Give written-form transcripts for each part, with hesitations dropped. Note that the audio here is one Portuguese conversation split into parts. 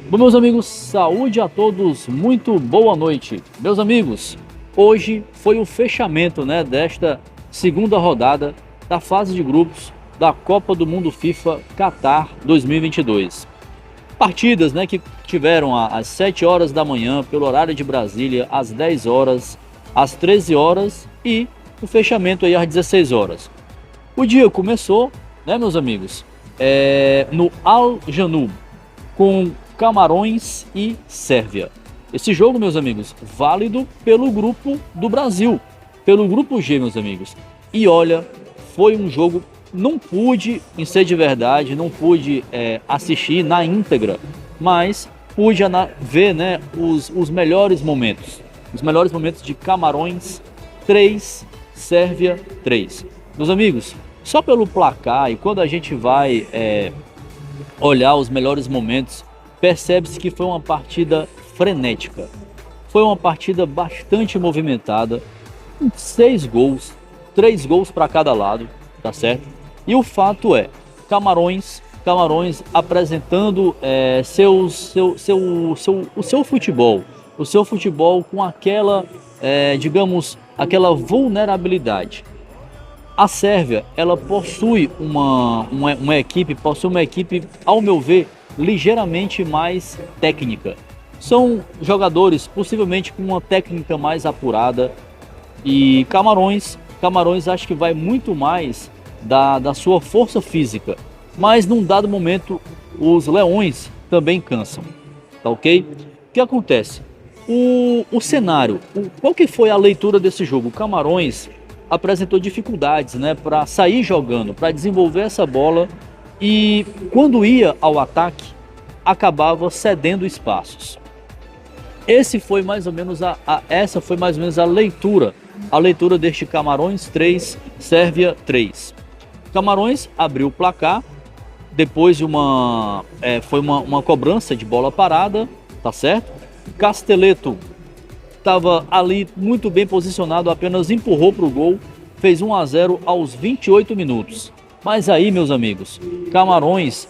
Bom, meus amigos, saúde a todos, muito boa noite. Meus amigos, hoje foi o fechamento, desta segunda rodada da fase de grupos da Copa do Mundo FIFA Qatar 2022. Partidas, que tiveram às 7 horas da manhã, pelo horário de Brasília, às 10 horas, às 13 horas e o fechamento aí às 16 horas. O dia começou, meus amigos, no Al Janoub, com Camarões e Sérvia. Esse jogo, meus amigos, válido pelo grupo do Brasil, pelo grupo G, meus amigos. E olha, foi um jogo, não pude, em ser de verdade, não pude assistir na íntegra, mas pude ver os melhores momentos. Os melhores momentos de Camarões 3, Sérvia 3. Meus amigos, só pelo placar e quando a gente vai olhar os melhores momentos, percebe-se que foi uma partida frenética. Foi uma partida bastante movimentada, com 6 gols, 3 gols para cada lado, tá certo? E o fato é, Camarões apresentando o seu futebol com aquela, aquela vulnerabilidade. A Sérvia, ela possui uma equipe, ao meu ver, ligeiramente mais técnica. São jogadores possivelmente com uma técnica mais apurada, e Camarões acho que vai muito mais da sua força física, mas num dado momento os leões também cansam, tá ok? O que acontece? O cenário, qual que foi a leitura desse jogo? O Camarões apresentou dificuldades, para sair jogando, para desenvolver essa bola, e quando ia ao ataque acabava cedendo espaços. Essa foi mais ou menos a leitura deste Camarões 3, Sérvia 3. Camarões abriu o placar depois de uma cobrança de bola parada, tá certo? Castelletto estava ali muito bem posicionado, apenas empurrou para o gol, fez 1-0 aos 28 minutos. Mas aí, meus amigos, Camarões,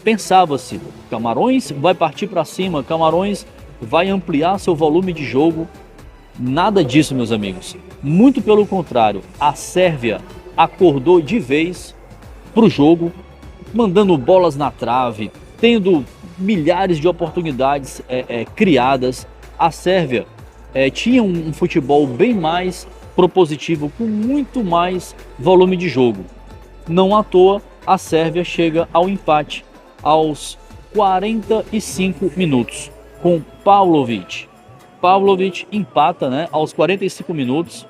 pensava-se, Camarões vai partir para cima, Camarões vai ampliar seu volume de jogo. Nada disso, meus amigos. Muito pelo contrário, a Sérvia acordou de vez para o jogo, mandando bolas na trave, tendo milhares de oportunidades criadas. A Sérvia tinha um futebol bem mais propositivo, com muito mais volume de jogo. Não à toa, a Sérvia chega ao empate aos 45 minutos, com Pavlovic. Pavlovic empata, aos 45 minutos.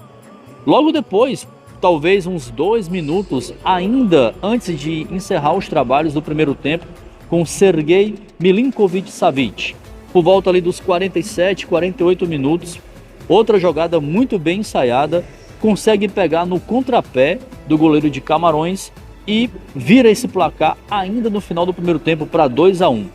Logo depois, talvez uns 2 minutos ainda antes de encerrar os trabalhos do primeiro tempo, com Sergei Milinkovic-Savic. Por volta ali dos 47, 48 minutos, outra jogada muito bem ensaiada, consegue pegar no contrapé do goleiro de Camarões e vira esse placar ainda no final do primeiro tempo para 2-1.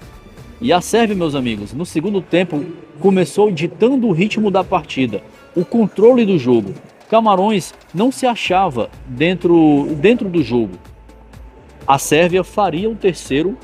E a Sérvia, meus amigos, no segundo tempo começou ditando o ritmo da partida, o controle do jogo. Camarões não se achava dentro do jogo. A Sérvia faria o terceiro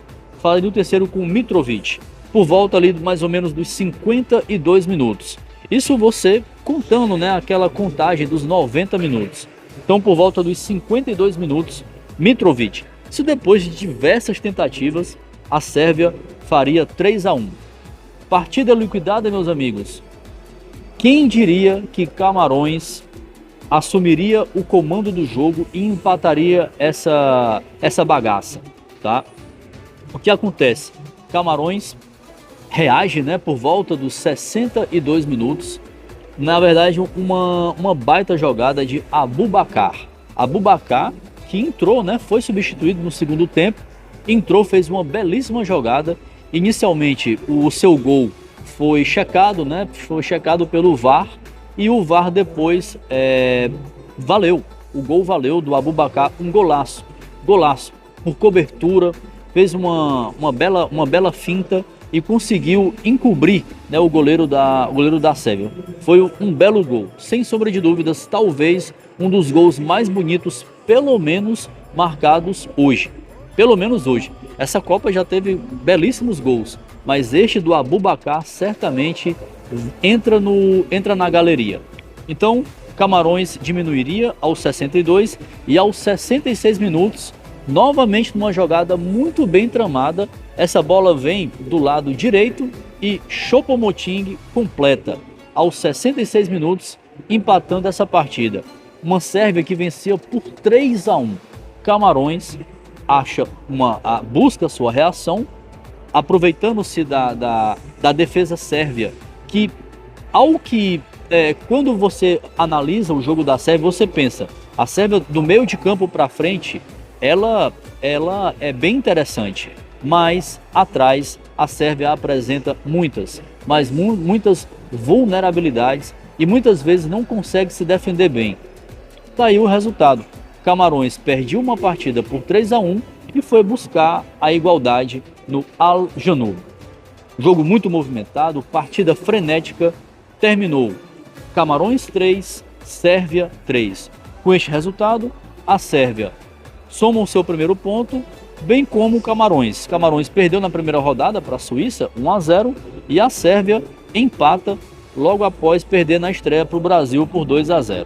com Mitrovic, por volta ali mais ou menos dos 52 minutos. Isso você contando, aquela contagem dos 90 minutos. Então, por volta dos 52 minutos, Mitrovic. Isso depois de diversas tentativas, a Sérvia faria 3-1. Partida liquidada, meus amigos. Quem diria que Camarões assumiria o comando do jogo e empataria essa bagaça, tá? O que acontece? Camarões reage, por volta dos 62 minutos. Na verdade, uma baita jogada de Aboubakar. Aboubakar, que entrou, foi substituído no segundo tempo, entrou, fez uma belíssima jogada. Inicialmente, o seu gol foi checado, foi checado pelo VAR, e o VAR depois valeu. O gol valeu do Aboubakar, um golaço, por cobertura, fez uma bela finta e conseguiu encobrir, o goleiro da Sérvia. Foi um belo gol, sem sombra de dúvidas, talvez um dos gols mais bonitos, pelo menos marcados hoje. pelo menos hoje. Essa Copa já teve belíssimos gols, mas este do Aboubakar certamente entra na galeria. Então, Camarões diminuiria aos 62 e aos 66 minutos, novamente numa jogada muito bem tramada, essa bola vem do lado direito e Choupo-Moting completa aos 66 minutos, empatando essa partida. Uma Sérvia que vencia por 3-1. Camarões busca sua reação, aproveitando-se da defesa sérvia, que quando você analisa o jogo da Sérvia, você pensa, a Sérvia do meio de campo para frente, ela é bem interessante, mas atrás a Sérvia apresenta muitas vulnerabilidades e muitas vezes não consegue se defender bem. Daí o resultado, Camarões perdeu uma partida por 3-1 e foi buscar a igualdade no Al Janoub. Jogo muito movimentado, partida frenética, terminou Camarões 3, Sérvia 3. Com este resultado, a Sérvia soma o seu primeiro ponto, bem como o Camarões. Camarões perdeu na primeira rodada para a Suíça, 1-0, e a Sérvia empata logo após perder na estreia para o Brasil por 2-0.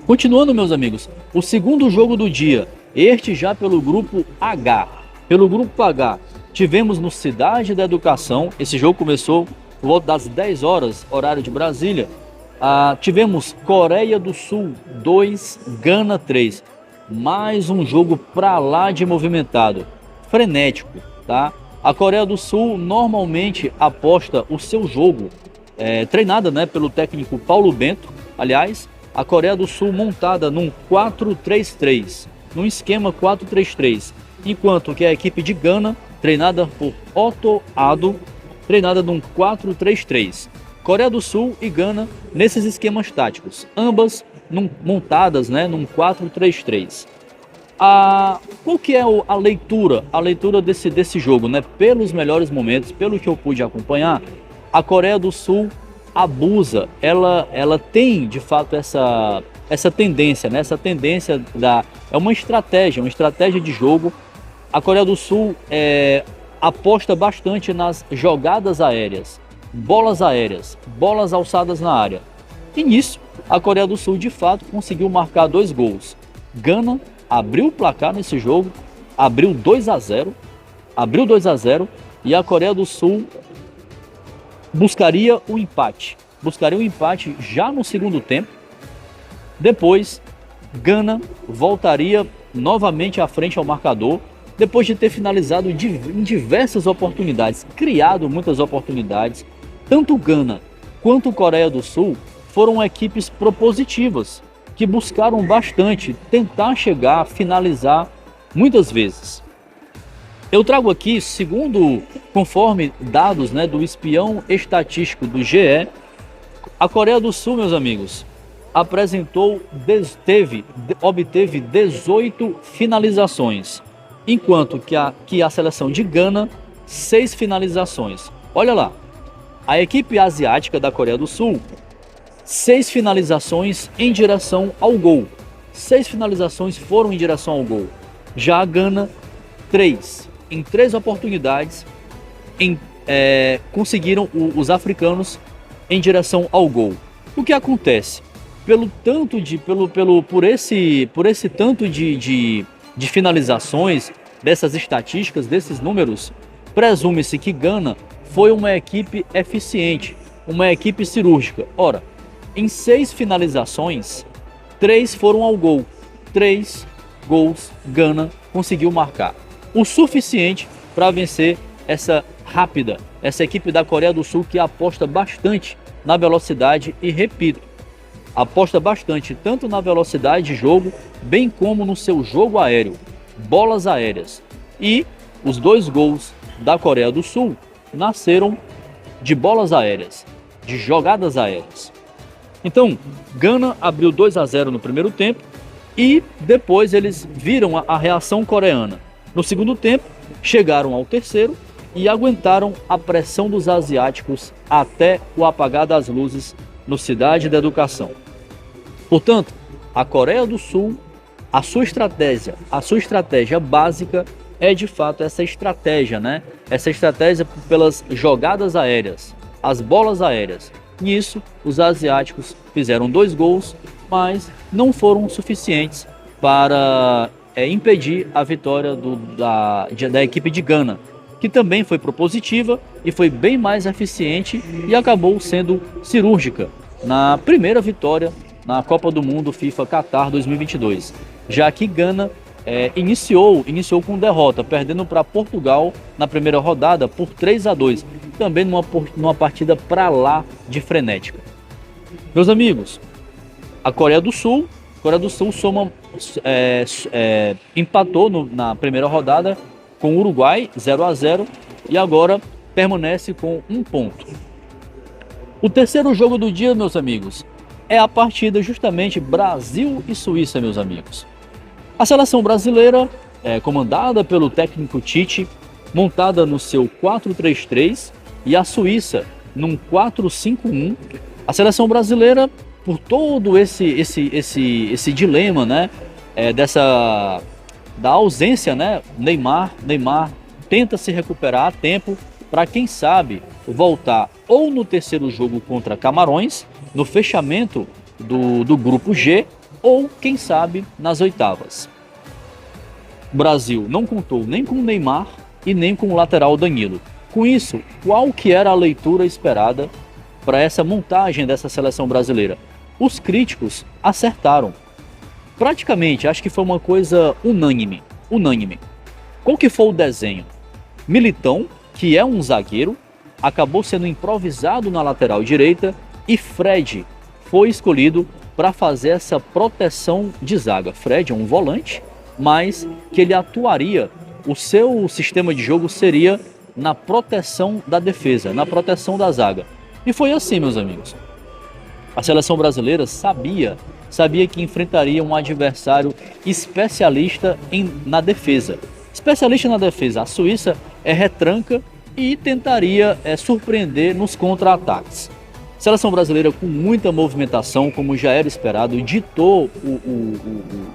Continuando, meus amigos, o segundo jogo do dia, este já pelo grupo H. Pelo grupo H, tivemos no Cidade da Educação, esse jogo começou por volta das 10 horas, horário de Brasília. Tivemos Coreia do Sul 2, Gana 3. Mais um jogo pra lá de movimentado, frenético, tá? A Coreia do Sul normalmente aposta o seu jogo, treinada, né, pelo técnico Paulo Bento. Aliás, a Coreia do Sul montada num 4-3-3, num esquema 4-3-3, enquanto que a equipe de Gana, treinada por Otto Addo, treinada num 4-3-3. Coreia do Sul e Gana nesses esquemas táticos, ambas montadas, né, num 4-3-3. Qual que é a leitura desse jogo, né? Pelos melhores momentos, pelo que eu pude acompanhar, a Coreia do Sul abusa, ela tem de fato essa tendência, né? Essa tendência é uma estratégia de jogo. A Coreia do Sul aposta bastante nas jogadas aéreas, bolas alçadas na área. E nisso, a Coreia do Sul de fato conseguiu marcar 2 gols. Gana abriu o placar nesse jogo, abriu 2-0, e a Coreia do Sul buscaria o empate já no segundo tempo. Depois, Gana voltaria novamente à frente ao marcador, depois de ter finalizado em diversas oportunidades, criado muitas oportunidades. Tanto Gana quanto Coreia do Sul foram equipes propositivas, que buscaram bastante tentar chegar, finalizar muitas vezes. Eu trago aqui, conforme dados, né, do espião estatístico do GE, a Coreia do Sul, meus amigos, obteve 18 finalizações, enquanto que a seleção de Gana, 6 finalizações. Olha lá, a equipe asiática da Coreia do Sul, 6 finalizações em direção ao gol. 6 finalizações foram em direção ao gol. Já a Gana, 3. Em 3 oportunidades, conseguiram os africanos em direção ao gol. O que acontece? Por esse tanto de finalizações, dessas estatísticas, desses números, presume-se que Gana foi uma equipe eficiente, uma equipe cirúrgica. Ora, em 6 finalizações, 3 foram ao gol. 3 gols Gana conseguiu marcar. O suficiente para vencer essa equipe da Coreia do Sul, que aposta bastante na velocidade e, repito, aposta bastante tanto na velocidade de jogo, bem como no seu jogo aéreo, bolas aéreas. E os 2 gols da Coreia do Sul nasceram de bolas aéreas, de jogadas aéreas. Então, Gana abriu 2-0 no primeiro tempo e depois eles viram a reação coreana. No segundo tempo, chegaram ao terceiro e aguentaram a pressão dos asiáticos até o apagar das luzes no Cidade da Educação. Portanto, a Coreia do Sul A sua estratégia básica é de fato essa estratégia, né? Essa estratégia pelas jogadas aéreas, as bolas aéreas. Nisso, os asiáticos fizeram 2 gols, mas não foram suficientes para impedir a vitória da equipe de Gana, que também foi propositiva e foi bem mais eficiente e acabou sendo cirúrgica na primeira vitória na Copa do Mundo FIFA Qatar 2022, já que Gana iniciou com derrota, perdendo para Portugal na primeira rodada por 3-2, também numa partida para lá de frenética. Meus amigos, a Coreia do Sul empatou na primeira rodada com o Uruguai 0-0 e agora permanece com 1 ponto. O terceiro jogo do dia, meus amigos, é a partida justamente Brasil e Suíça, meus amigos. A seleção brasileira, comandada pelo técnico Tite, montada no seu 4-3-3, e a Suíça num 4-5-1. A seleção brasileira, por todo esse dilema, né, da ausência, né, Neymar tenta se recuperar a tempo para, quem sabe, voltar ou no terceiro jogo contra Camarões, no fechamento do grupo G, ou, quem sabe, nas oitavas. O Brasil não contou nem com o Neymar e nem com o lateral Danilo. Com isso, qual que era a leitura esperada para essa montagem dessa seleção brasileira? Os críticos acertaram. Praticamente, acho que foi uma coisa unânime. Qual que foi o desenho? Militão, que é um zagueiro, acabou sendo improvisado na lateral direita, e Fred foi escolhido para fazer essa proteção de zaga. Fred é um volante, mas que ele atuaria, o seu sistema de jogo seria na proteção da defesa, na proteção da zaga. E foi assim, meus amigos. A seleção brasileira sabia que enfrentaria um adversário especialista na defesa. Especialista na defesa, a Suíça é retranca e tentaria surpreender nos contra-ataques. A seleção brasileira, com muita movimentação, como já era esperado, ditou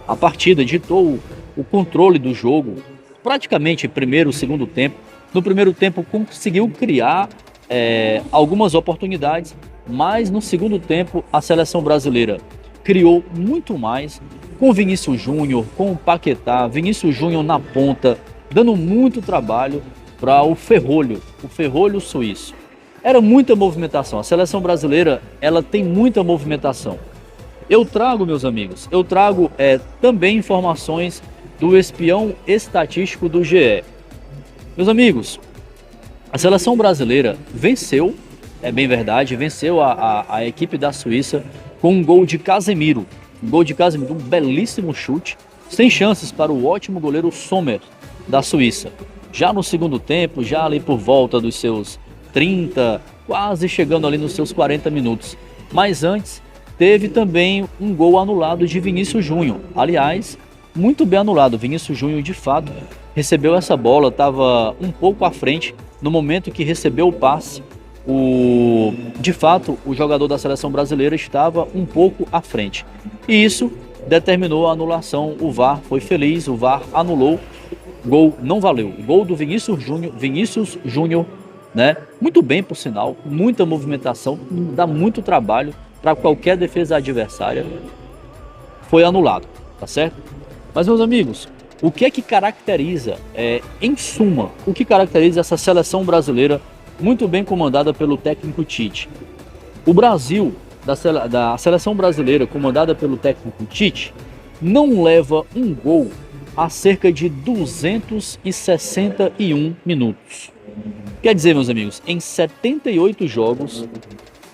a partida, ditou o controle do jogo, praticamente primeiro e segundo tempo. No primeiro tempo conseguiu criar algumas oportunidades, mas no segundo tempo a seleção brasileira criou muito mais, com Vinícius Júnior, com o Paquetá, Vinícius Júnior na ponta, dando muito trabalho para o ferrolho suíço. Era muita movimentação. A seleção brasileira, ela tem muita movimentação. Eu trago, meus amigos, também informações do espião estatístico do GE. Meus amigos, a seleção brasileira venceu, é bem verdade, venceu a equipe da Suíça com um gol de Casemiro. Um belíssimo chute, sem chances para o ótimo goleiro Sommer, da Suíça. Já no segundo tempo, já ali por volta dos seus 30, quase chegando ali nos seus 40 minutos. Mas antes, teve também um gol anulado de Vinícius Júnior. Aliás, muito bem anulado. Vinícius Júnior, de fato, recebeu essa bola, estava um pouco à frente no momento que recebeu o passe. De fato, o jogador da seleção brasileira estava um pouco à frente. E isso determinou a anulação. O VAR foi feliz, o VAR anulou. Gol não valeu. Gol do Vinícius Júnior, né? Muito bem, por sinal, muita movimentação, dá muito trabalho para qualquer defesa adversária. Foi anulado, tá certo? Mas, meus amigos, o que é que caracteriza, em suma, o que caracteriza essa seleção brasileira muito bem comandada pelo técnico Tite? O Brasil, da seleção brasileira comandada pelo técnico Tite, não leva um gol há cerca de 261 minutos. Quer dizer, meus amigos, em 78 jogos,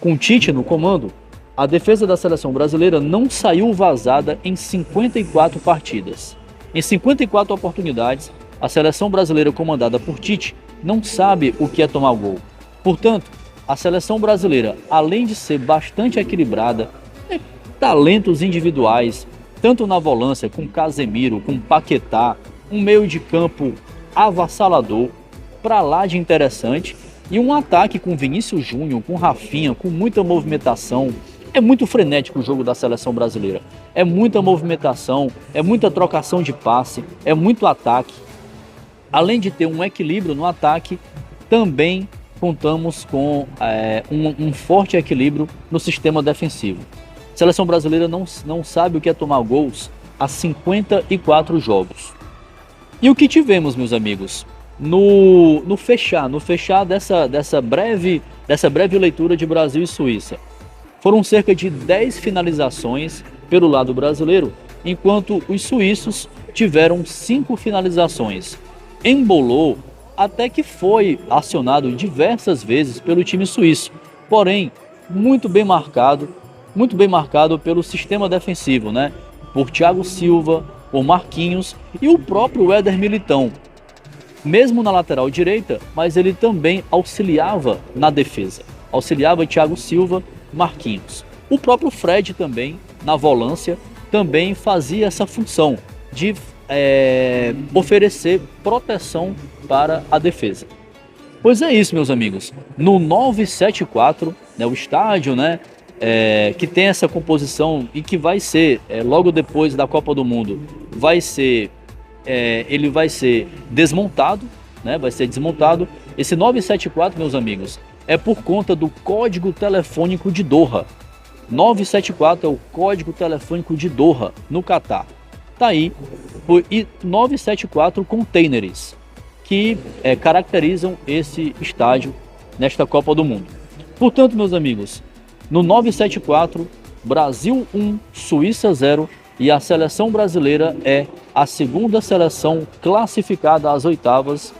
com Tite no comando, a defesa da seleção brasileira não saiu vazada em 54 partidas. Em 54 oportunidades, a seleção brasileira comandada por Tite não sabe o que é tomar gol. Portanto, a seleção brasileira, além de ser bastante equilibrada, talentos individuais, tanto na volância com Casemiro, com Paquetá, um meio de campo avassalador, para lá de interessante, e um ataque com Vinícius Júnior, com Rafinha, com muita movimentação. É muito frenético o jogo da seleção brasileira. É muita movimentação, é muita trocação de passe, é muito ataque. Além de ter um equilíbrio no ataque, também contamos com um forte equilíbrio no sistema defensivo. A seleção brasileira não sabe o que é tomar gols há 54 jogos. E o que tivemos, meus amigos, no fechar dessa breve leitura de Brasil e Suíça? Foram cerca de 10 finalizações pelo lado brasileiro, enquanto os suíços tiveram 5 finalizações. Embolou até que foi acionado diversas vezes pelo time suíço, porém muito bem marcado pelo sistema defensivo, né? Por Thiago Silva, por Marquinhos e o próprio Éder Militão, mesmo na lateral direita, mas ele também auxiliava na defesa, auxiliava Thiago Silva, Marquinhos. O próprio Fred também, na volância, também fazia essa função de oferecer proteção para a defesa. Pois é isso, meus amigos. No 974, né, o estádio, né, que tem essa composição e que vai ser, logo depois da Copa do Mundo, ele vai ser desmontado, né, vai ser desmontado. Esse 974, meus amigos, é por conta do código telefônico de Doha. 974 é o código telefônico de Doha, no Catar. Tá aí, e 974 containers que caracterizam esse estádio nesta Copa do Mundo. Portanto, meus amigos, no 974, Brasil 1, Suíça 0, e a seleção brasileira é a segunda seleção classificada às oitavas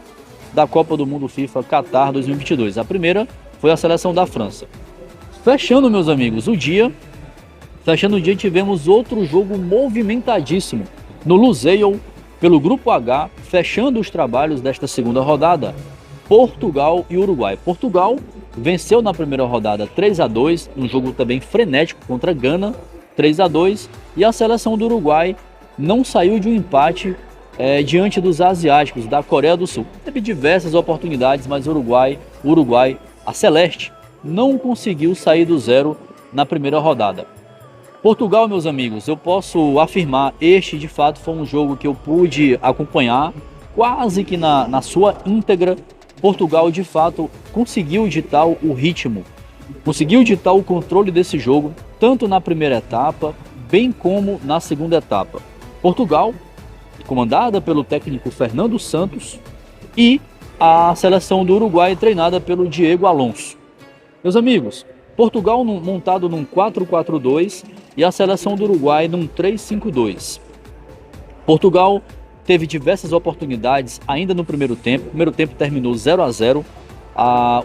da Copa do Mundo FIFA Qatar 2022. A primeira foi a seleção da França. Fechando, meus amigos, o dia tivemos outro jogo movimentadíssimo no Lusail, pelo Grupo H, fechando os trabalhos desta segunda rodada, Portugal e Uruguai. Portugal venceu na primeira rodada 3-2, um jogo também frenético contra Gana, 3-2, e a seleção do Uruguai não saiu de um empate diante dos asiáticos, da Coreia do Sul. Teve diversas oportunidades, mas o Uruguai, a Celeste, não conseguiu sair do zero na primeira rodada. Portugal, meus amigos, eu posso afirmar, este de fato foi um jogo que eu pude acompanhar quase que na sua íntegra. Portugal de fato conseguiu ditar o ritmo, conseguiu ditar o controle desse jogo, tanto na primeira etapa, bem como na segunda etapa. Portugal, comandada pelo técnico Fernando Santos, e a seleção do Uruguai, treinada pelo Diego Alonso. Meus amigos, Portugal montado num 4-4-2 e a seleção do Uruguai num 3-5-2. Portugal teve diversas oportunidades ainda no primeiro tempo. O primeiro tempo terminou 0-0.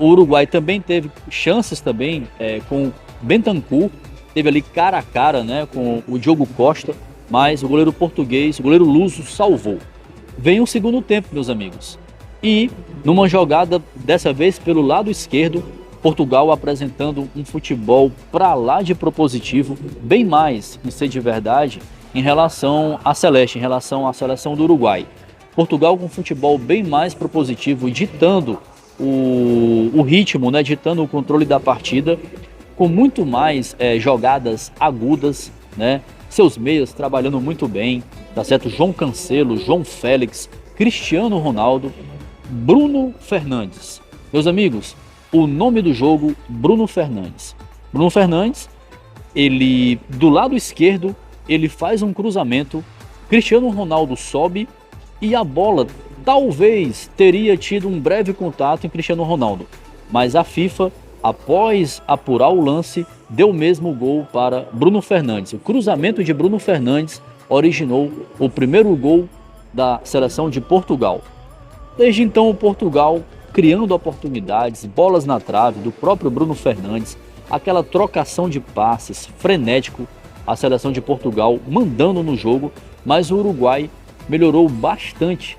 O Uruguai também teve chances também com Bentancur, teve ali cara a cara, né, com o Diogo Costa, mas o goleiro português, o goleiro luso, salvou. Vem o segundo tempo, meus amigos. E numa jogada, dessa vez pelo lado esquerdo, Portugal apresentando um futebol para lá de propositivo, bem mais, em ser de verdade, em relação à Celeste, em relação à seleção do Uruguai. Portugal com futebol bem mais propositivo, ditando o ritmo, né, ditando o controle da partida, com muito mais jogadas agudas, né, seus meias trabalhando muito bem, tá certo? João Cancelo, João Félix, Cristiano Ronaldo, Bruno Fernandes. Meus amigos, o nome do jogo, Bruno Fernandes. Bruno Fernandes, ele do lado esquerdo, ele faz um cruzamento, Cristiano Ronaldo sobe e a bola talvez teria tido um breve contato em Cristiano Ronaldo, mas a FIFA, após apurar o lance, deu mesmo o gol para Bruno Fernandes. O cruzamento de Bruno Fernandes originou o primeiro gol da seleção de Portugal. Desde então, o Portugal criando oportunidades, bolas na trave do próprio Bruno Fernandes, aquela trocação de passes frenético, a seleção de Portugal mandando no jogo, mas o Uruguai melhorou bastante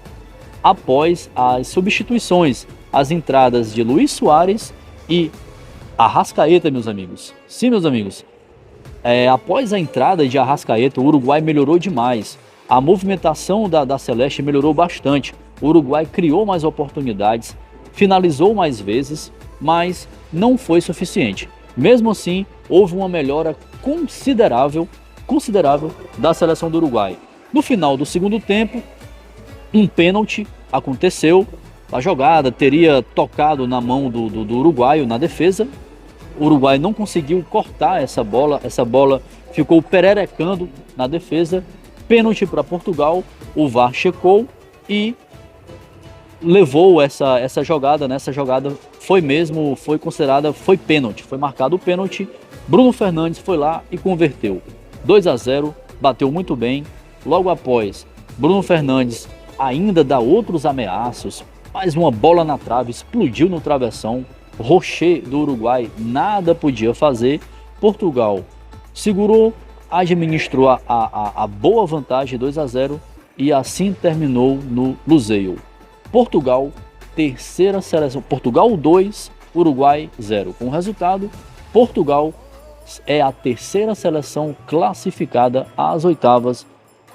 após as substituições, as entradas de Luis Soares e Arrascaeta, meus amigos. Sim, meus amigos, após a entrada de Arrascaeta, o Uruguai melhorou demais. A movimentação da Celeste melhorou bastante. O Uruguai criou mais oportunidades, finalizou mais vezes, mas não foi suficiente. Mesmo assim, houve uma melhora considerável da seleção do Uruguai. No final do segundo tempo, um pênalti aconteceu, a jogada teria tocado na mão do uruguaio na defesa. O Uruguai não conseguiu cortar essa bola ficou pererecando na defesa. Pênalti para Portugal, o VAR checou e levou essa jogada, né? Essa jogada foi considerada, foi pênalti, foi marcado o pênalti. Bruno Fernandes foi lá e converteu. 2-0, bateu muito bem. Logo após, Bruno Fernandes ainda dá outros ameaços, mais uma bola na trave, explodiu no travessão. Rocher do Uruguai nada podia fazer. Portugal segurou, administrou a boa vantagem 2-0 e assim terminou no Luseio. Portugal, terceira seleção. Portugal 2, Uruguai 0. Com o resultado, Portugal é a terceira seleção classificada às oitavas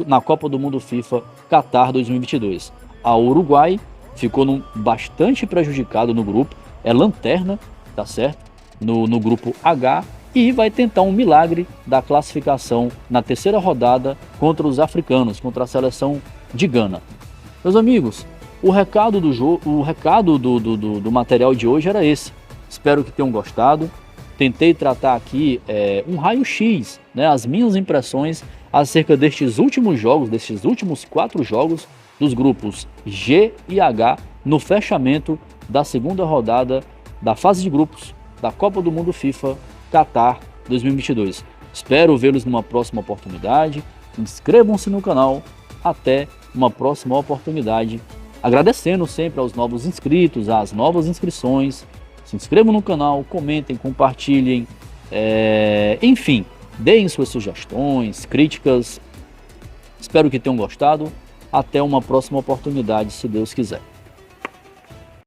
na Copa do Mundo FIFA Qatar 2022. A Uruguai ficou bastante prejudicado no grupo, é lanterna, tá certo? No grupo H, e vai tentar um milagre da classificação na terceira rodada contra os africanos, contra a seleção de Gana. Meus amigos, o recado do material de hoje era esse. Espero que tenham gostado. Tentei tratar aqui um raio-x, né, as minhas impressões acerca destes últimos jogos, destes últimos 4 jogos dos grupos G e H no fechamento da segunda rodada da fase de grupos da Copa do Mundo FIFA Qatar 2022. Espero vê-los numa próxima oportunidade. Inscrevam-se no canal. Até uma próxima oportunidade. Agradecendo sempre aos novos inscritos, às novas inscrições. Se inscrevam no canal, comentem, compartilhem, enfim, deem suas sugestões, críticas. Espero que tenham gostado. Até uma próxima oportunidade, se Deus quiser.